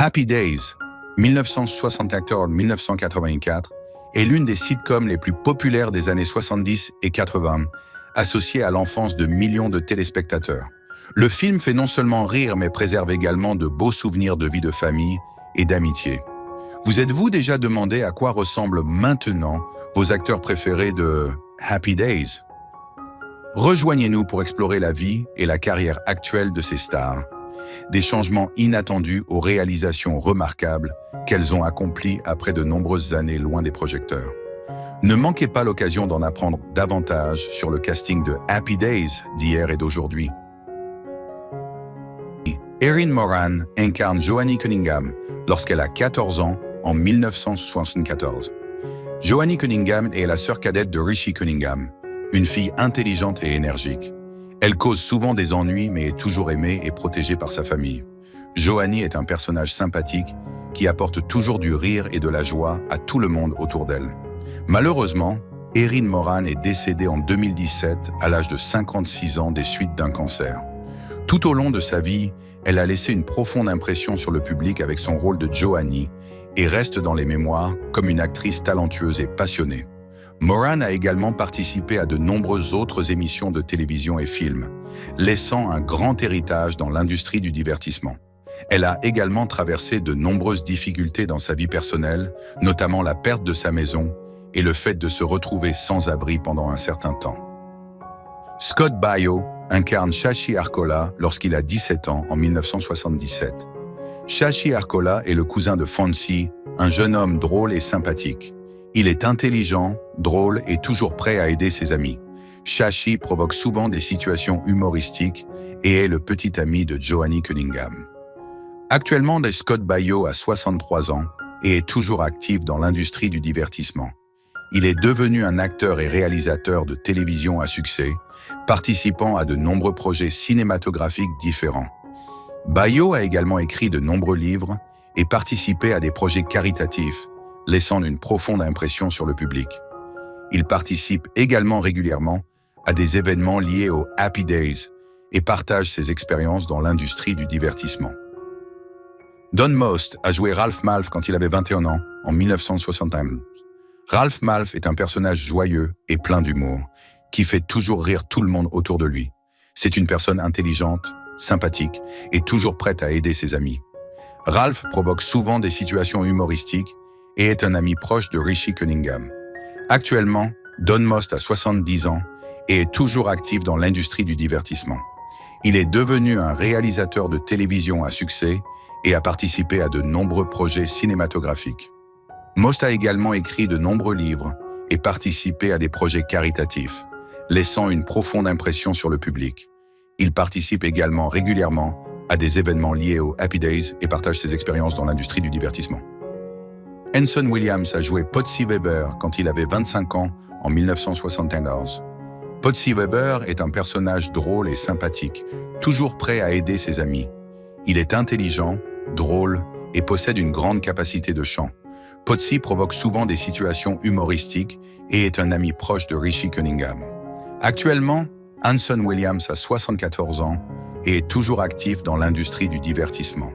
Happy Days, 1974-1984, est l'une des sitcoms les plus populaires des années 70 et 80, associée à l'enfance de millions de téléspectateurs. Le film fait non seulement rire, mais préserve également de beaux souvenirs de vie de famille et d'amitié. Vous êtes-vous déjà demandé à quoi ressemblent maintenant vos acteurs préférés de Happy Days? Rejoignez-nous pour explorer la vie et la carrière actuelle de ces stars. Des changements inattendus aux réalisations remarquables qu'elles ont accomplies après de nombreuses années loin des projecteurs. Ne manquez pas l'occasion d'en apprendre davantage sur le casting de Happy Days d'hier et d'aujourd'hui. Erin Moran incarne Joanie Cunningham lorsqu'elle a 14 ans en 1974. Joanie Cunningham est la sœur cadette de Rishi Cunningham, une fille intelligente et énergique. Elle cause souvent des ennuis mais est toujours aimée et protégée par sa famille. Joanie est un personnage sympathique qui apporte toujours du rire et de la joie à tout le monde autour d'elle. Malheureusement, Erin Moran est décédée en 2017 à l'âge de 56 ans des suites d'un cancer. Tout au long de sa vie, elle a laissé une profonde impression sur le public avec son rôle de Joanie et reste dans les mémoires comme une actrice talentueuse et passionnée. Moran a également participé à de nombreuses autres émissions de télévision et films, laissant un grand héritage dans l'industrie du divertissement. Elle a également traversé de nombreuses difficultés dans sa vie personnelle, notamment la perte de sa maison et le fait de se retrouver sans abri pendant un certain temps. Scott Baio incarne Shashi Arcola lorsqu'il a 17 ans en 1977. Shashi Arcola est le cousin de Fonzie, un jeune homme drôle et sympathique. Il est intelligent, drôle et toujours prêt à aider ses amis. Shashi provoque souvent des situations humoristiques et est le petit ami de Joanie Cunningham. Actuellement, Scott Baio a 63 ans et est toujours actif dans l'industrie du divertissement. Il est devenu un acteur et réalisateur de télévision à succès, participant à de nombreux projets cinématographiques différents. Baio a également écrit de nombreux livres et participé à des projets caritatifs, laissant une profonde impression sur le public. Il participe également régulièrement à des événements liés aux Happy Days et partage ses expériences dans l'industrie du divertissement. Don Most a joué Ralph Malph quand il avait 21 ans, en 1971. Ralph Malph est un personnage joyeux et plein d'humour, qui fait toujours rire tout le monde autour de lui. C'est une personne intelligente, sympathique et toujours prête à aider ses amis. Ralph provoque souvent des situations humoristiques et est un ami proche de Rishi Cunningham. Actuellement, Don Most a 70 ans et est toujours actif dans l'industrie du divertissement. Il est devenu un réalisateur de télévision à succès et a participé à de nombreux projets cinématographiques. Most a également écrit de nombreux livres et participé à des projets caritatifs, laissant une profonde impression sur le public. Il participe également régulièrement à des événements liés aux Happy Days et partage ses expériences dans l'industrie du divertissement. Anson Williams a joué Potsy Weber quand il avait 25 ans en 1971. Potsy Weber est un personnage drôle et sympathique, toujours prêt à aider ses amis. Il est intelligent, drôle et possède une grande capacité de chant. Potsy provoque souvent des situations humoristiques et est un ami proche de Rishi Cunningham. Actuellement, Anson Williams a 74 ans et est toujours actif dans l'industrie du divertissement.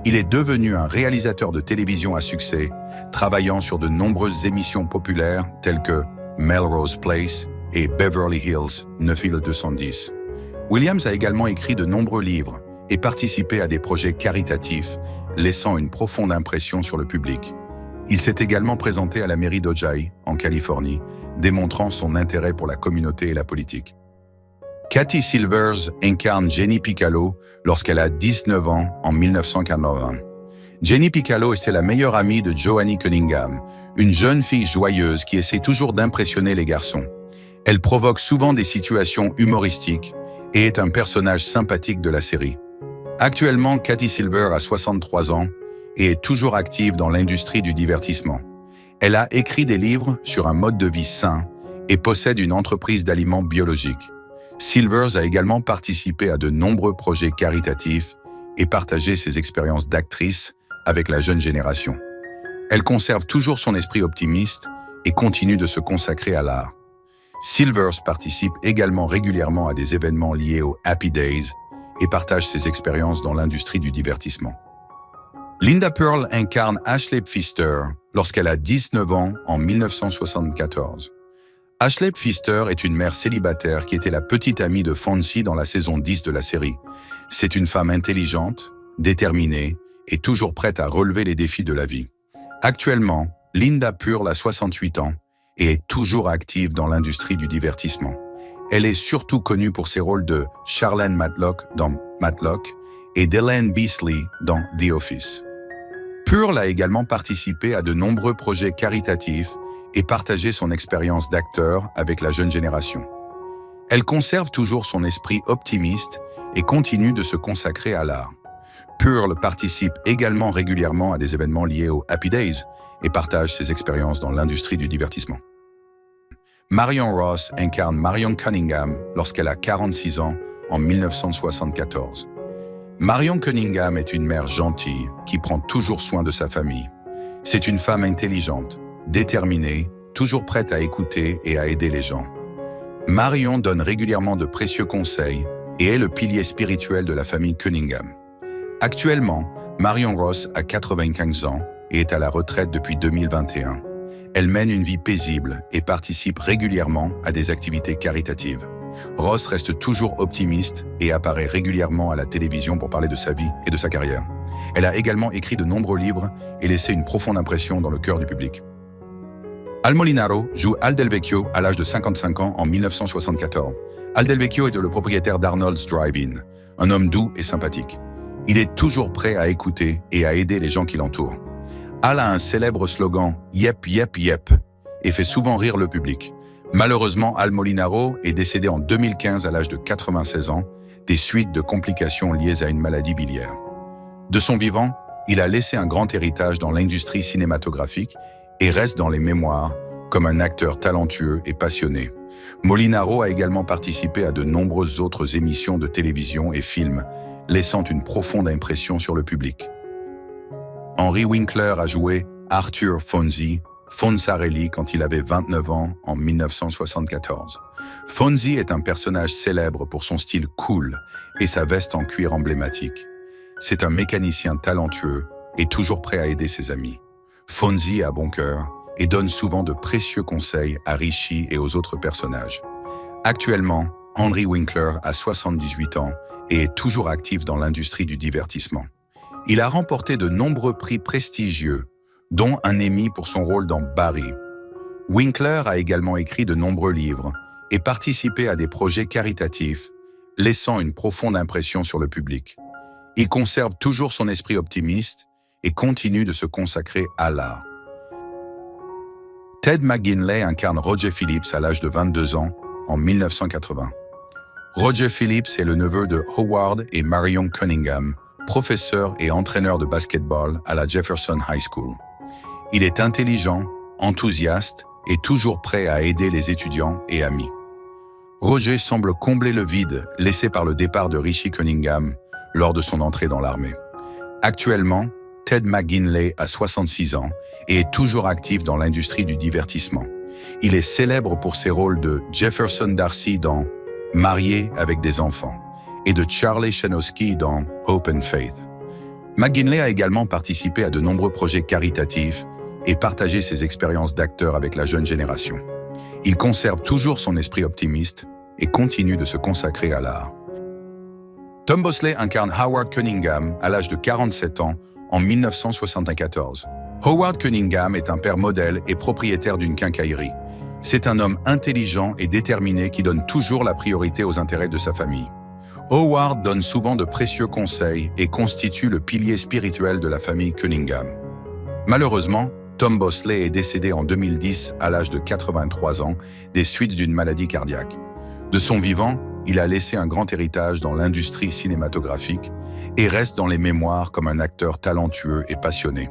Il est devenu un réalisateur de télévision à succès, travaillant sur de nombreuses émissions populaires telles que Melrose Place et Beverly Hills 9210. Williams a également écrit de nombreux livres et participé à des projets caritatifs, laissant une profonde impression sur le public. Il s'est également présenté à la mairie d'Ojai, en Californie, démontrant son intérêt pour la communauté et la politique. Kathy Silvers incarne Jenny Piccalo lorsqu'elle a 19 ans en 1980. Jenny Piccalo était la meilleure amie de Joanie Cunningham, une jeune fille joyeuse qui essaie toujours d'impressionner les garçons. Elle provoque souvent des situations humoristiques et est un personnage sympathique de la série. Actuellement, Kathy Silver a 63 ans et est toujours active dans l'industrie du divertissement. Elle a écrit des livres sur un mode de vie sain et possède une entreprise d'aliments biologiques. Silvers a également participé à de nombreux projets caritatifs et partagé ses expériences d'actrice avec la jeune génération. Elle conserve toujours son esprit optimiste et continue de se consacrer à l'art. Silvers participe également régulièrement à des événements liés aux Happy Days et partage ses expériences dans l'industrie du divertissement. Linda Pearl incarne Ashley Pfister lorsqu'elle a 19 ans en 1974. Ashley Pfister est une mère célibataire qui était la petite amie de Fonzie dans la saison 10 de la série. C'est une femme intelligente, déterminée et toujours prête à relever les défis de la vie. Actuellement, Linda Pearl a 68 ans et est toujours active dans l'industrie du divertissement. Elle est surtout connue pour ses rôles de Charlene Matlock dans Matlock et d'Ellen Beasley dans The Office. Pearl a également participé à de nombreux projets caritatifs et partagé son expérience d'acteur avec la jeune génération. Elle conserve toujours son esprit optimiste et continue de se consacrer à l'art. Pearl participe également régulièrement à des événements liés aux Happy Days et partage ses expériences dans l'industrie du divertissement. Marion Ross incarne Marion Cunningham lorsqu'elle a 46 ans en 1974. Marion Cunningham est une mère gentille qui prend toujours soin de sa famille. C'est une femme intelligente, déterminée, toujours prête à écouter et à aider les gens. Marion donne régulièrement de précieux conseils et est le pilier spirituel de la famille Cunningham. Actuellement, Marion Ross a 95 ans et est à la retraite depuis 2021. Elle mène une vie paisible et participe régulièrement à des activités caritatives. Ross reste toujours optimiste et apparaît régulièrement à la télévision pour parler de sa vie et de sa carrière. Elle a également écrit de nombreux livres et laissé une profonde impression dans le cœur du public. Al Molinaro joue Al Del Vecchio à l'âge de 55 ans en 1974. Al Del Vecchio est le propriétaire d'Arnold's Drive-In, un homme doux et sympathique. Il est toujours prêt à écouter et à aider les gens qui l'entourent. Al a un célèbre slogan « Yep, yep, yep » et fait souvent rire le public. Malheureusement, Al Molinaro est décédé en 2015 à l'âge de 96 ans, des suites de complications liées à une maladie biliaire. De son vivant, il a laissé un grand héritage dans l'industrie cinématographique et reste dans les mémoires comme un acteur talentueux et passionné. Molinaro a également participé à de nombreuses autres émissions de télévision et films, laissant une profonde impression sur le public. Henry Winkler a joué Arthur Fonzie, Fonzarelli quand il avait 29 ans en 1974. Fonzie est un personnage célèbre pour son style cool et sa veste en cuir emblématique. C'est un mécanicien talentueux et toujours prêt à aider ses amis. Fonzie a bon cœur et donne souvent de précieux conseils à Richie et aux autres personnages. Actuellement, Henry Winkler a 78 ans et est toujours actif dans l'industrie du divertissement. Il a remporté de nombreux prix prestigieux, dont un Emmy pour son rôle dans Barry. Winkler a également écrit de nombreux livres et participé à des projets caritatifs, laissant une profonde impression sur le public. Il conserve toujours son esprit optimiste et continue de se consacrer à l'art. Ted McGinley incarne Roger Phillips à l'âge de 22 ans en 1980. Roger Phillips est le neveu de Howard et Marion Cunningham, professeur et entraîneur de basketball à la Jefferson High School. Il est intelligent, enthousiaste et toujours prêt à aider les étudiants et amis. Roger semble combler le vide laissé par le départ de Richie Cunningham lors de son entrée dans l'armée. Actuellement, Ted McGinley a 66 ans et est toujours actif dans l'industrie du divertissement. Il est célèbre pour ses rôles de Jefferson Darcy dans Marié avec des enfants et de Charlie Shanowski dans Open Faith. McGinley a également participé à de nombreux projets caritatifs et partagé ses expériences d'acteur avec la jeune génération. Il conserve toujours son esprit optimiste et continue de se consacrer à l'art. Tom Bosley incarne Howard Cunningham à l'âge de 47 ans en 1974. Howard Cunningham est un père modèle et propriétaire d'une quincaillerie. C'est un homme intelligent et déterminé qui donne toujours la priorité aux intérêts de sa famille. Howard donne souvent de précieux conseils et constitue le pilier spirituel de la famille Cunningham. Malheureusement, Tom Bosley est décédé en 2010 à l'âge de 83 ans des suites d'une maladie cardiaque. De son vivant, il a laissé un grand héritage dans l'industrie cinématographique et reste dans les mémoires comme un acteur talentueux et passionné.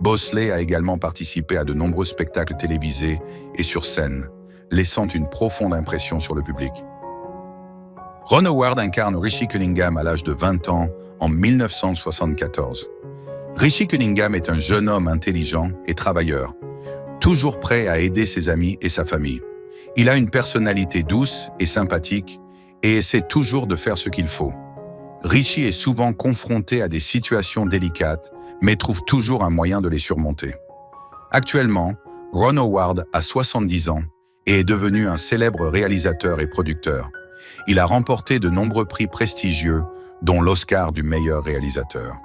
Bosley a également participé à de nombreux spectacles télévisés et sur scène, laissant une profonde impression sur le public. Ron Howard incarne Richie Cunningham à l'âge de 20 ans en 1974. Richie Cunningham est un jeune homme intelligent et travailleur, toujours prêt à aider ses amis et sa famille. Il a une personnalité douce et sympathique et essaie toujours de faire ce qu'il faut. Richie est souvent confronté à des situations délicates, mais trouve toujours un moyen de les surmonter. Actuellement, Ron Howard a 70 ans et est devenu un célèbre réalisateur et producteur. Il a remporté de nombreux prix prestigieux, dont l'Oscar du meilleur réalisateur.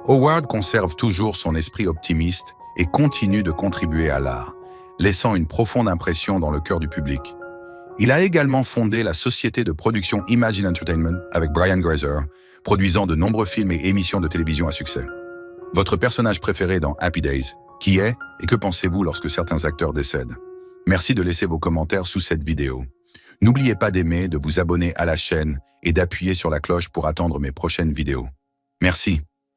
Howard conserve toujours son esprit optimiste et continue de contribuer à l'art, laissant une profonde impression dans le cœur du public. Il a également fondé la société de production Imagine Entertainment avec Brian Grazer, produisant de nombreux films et émissions de télévision à succès. Votre personnage préféré dans Happy Days, qui est et que pensez-vous lorsque certains acteurs décèdent? Merci de laisser vos commentaires sous cette vidéo. N'oubliez pas d'aimer, de vous abonner à la chaîne et d'appuyer sur la cloche pour attendre mes prochaines vidéos. Merci.